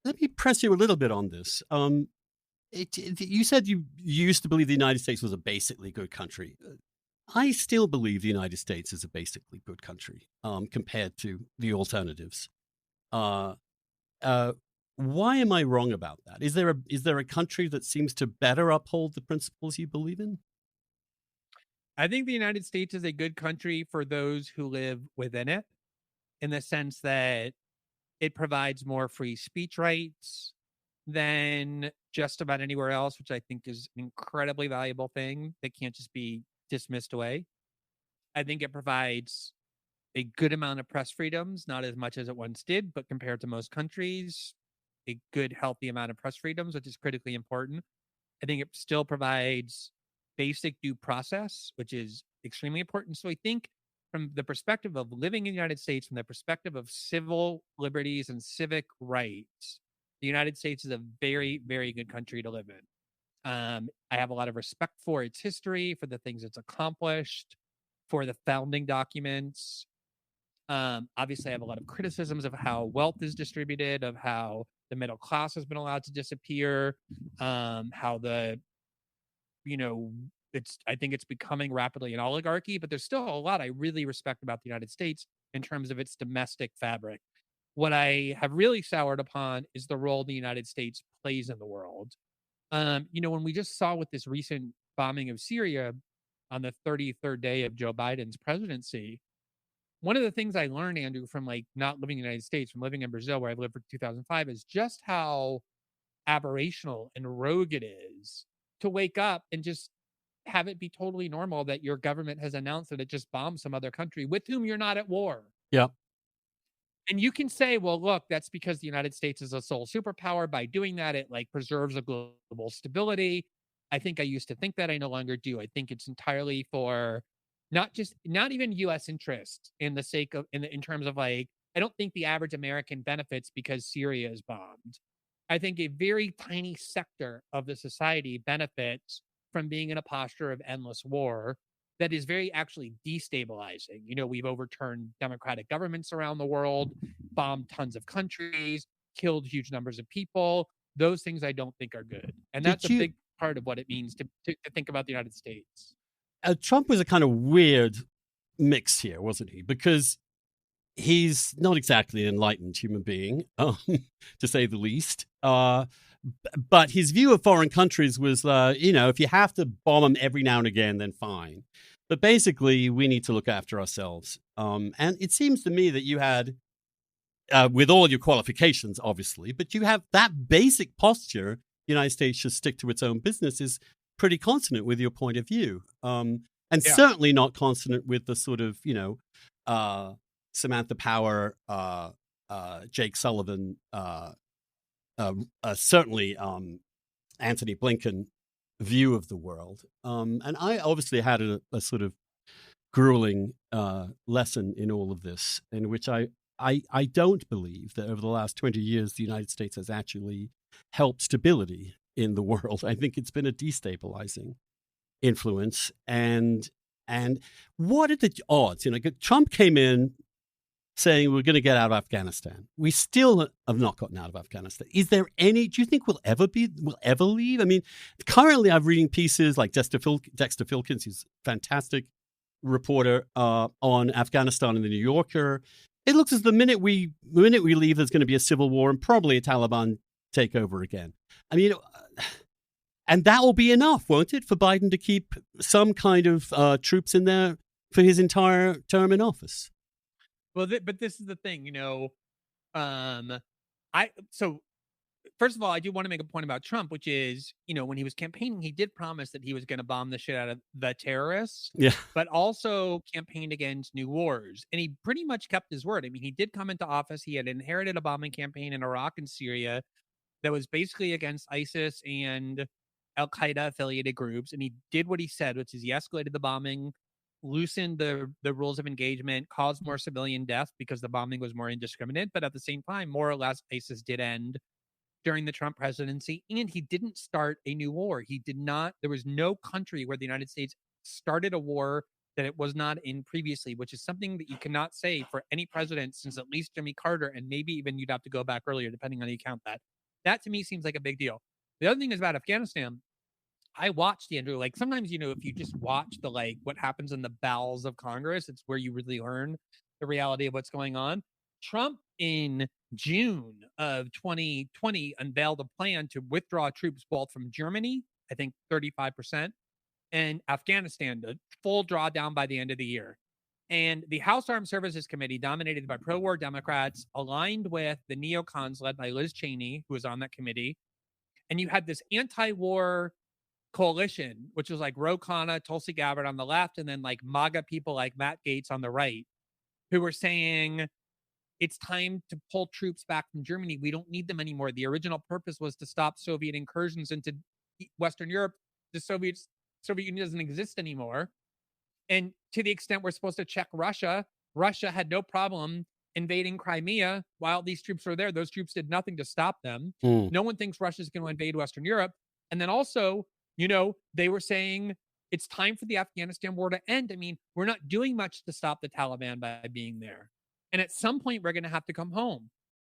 let me press you a little bit on this. You said you used to believe the United States was a basically good country. I still believe the United States is a basically good country compared to the alternatives. Uh, uh, why am I wrong about that? Is there a country that seems to better uphold the principles you believe in? I think the United States is a good country for those who live within it, in the sense that it provides more free speech rights than just about anywhere else, which I think is an incredibly valuable thing that can't just be dismissed away. I think it provides a good amount of press freedoms, not as much as it once did, but compared to most countries, a good, healthy amount of press freedoms, which is critically important. I think it still provides basic due process, which is extremely important. So I think from the perspective of living in the United States, from the perspective of civil liberties and civic rights, the United States is a very, very good country to live in. I have a lot of respect for its history, for the things it's accomplished, for the founding documents. Obviously, I have a lot of criticisms of how wealth is distributed, of how the middle class has been allowed to disappear, how the you know, I think it's becoming rapidly an oligarchy, but there's still a lot I really respect about the United States in terms of its domestic fabric. What I have really soured upon is the role the United States plays in the world. When we just saw with this recent bombing of Syria on the 33rd day of Joe Biden's presidency, one of the things I learned, Andrew, from like not living in the United States, from living in Brazil, where I've lived for 2005, is just how aberrational and rogue it is to wake up and just have it be totally normal that your government has announced that it just bombed some other country with whom you're not at war. Yeah. And you can say, well, look, that's because the United States is a sole superpower. By doing that, it like preserves a global stability. I think I used to think that. I no longer do. I think it's entirely for not even US interest in the sake of in terms of like I don't think the average American benefits because Syria is bombed. I think a very tiny sector of the society benefits from being in a posture of endless war that is very actually destabilizing. We've overturned democratic governments around the world, bombed tons of countries, killed huge numbers of people. Those things I don't think are good. And that's Did a you? big part of what it means to think about the United States. Trump was a kind of weird mix here, wasn't he? Because he's not exactly an enlightened human being, to say the least. But his view of foreign countries was, if you have to bomb them every now and again, then fine. But basically, we need to look after ourselves. And it seems to me that you had, with all your qualifications, obviously, but you have that basic posture. The United States should stick to its own business is pretty consonant with your point of view. And Yeah. certainly not consonant with the sort of, uh, Samantha Power, Jake Sullivan, certainly Anthony Blinken view of the world. And I obviously had a sort of grueling lesson in all of this, in which I don't believe that over the last 20 years, the United States has actually helped stability in the world. I think it's been a destabilizing influence. And what are the odds? Trump came in saying we're going to get out of Afghanistan. We still have not gotten out of Afghanistan. Do you think we'll ever leave? I mean, currently I'm reading pieces like Dexter Filkins, who's a fantastic reporter on Afghanistan in the New Yorker. It looks as the minute we leave, there's going to be a civil war and probably a Taliban takeover again. I mean, and that will be enough, won't it, for Biden to keep some kind of troops in there for his entire term in office? Well, but this is the thing, um, I so first of all, I do want to make a point about Trump, which is, when he was campaigning, he did promise that he was going to bomb the shit out of the terrorists, Yeah. but also campaigned against new wars. And he pretty much kept his word. I mean, he did come into office. He had inherited a bombing campaign in Iraq and Syria that was basically against ISIS and Al Qaeda affiliated groups. And he did what he said, which is he escalated the bombing, loosened the rules of engagement, caused more civilian death because the bombing was more indiscriminate. But at the same time, more or less, ISIS did end during the Trump presidency, and he didn't start a new war. He did not, there was no country where the United States started a war that it was not in previously, which is something that you cannot say for any president since at least Jimmy Carter, and maybe even you'd have to go back earlier, depending on how you count that. That to me seems like a big deal. The other thing is about Afghanistan. I watched Andrew. Like sometimes, if you just watch the what happens in the bowels of Congress, it's where you really learn the reality of what's going on. Trump in June of 2020 unveiled a plan to withdraw troops both from Germany, I think 35%, and Afghanistan, the full drawdown by the end of the year. And the House Armed Services Committee, dominated by pro war Democrats, aligned with the neocons led by Liz Cheney, who was on that committee. And you had this anti war coalition, which was like Ro Khanna, Tulsi Gabbard on the left, and then like MAGA people like Matt Gaetz on the right, who were saying it's time to pull troops back from Germany. We don't need them anymore. The original purpose was to stop Soviet incursions into Western Europe. The Soviet Union doesn't exist anymore. And to the extent we're supposed to check Russia, Russia had no problem invading Crimea while these troops were there. Those troops did nothing to stop them. No one thinks Russia's going to invade Western Europe. And then also, they were saying it's time for the Afghanistan war to end. I mean, we're not doing much to stop the Taliban by being there. And at some point, we're going to have to come home.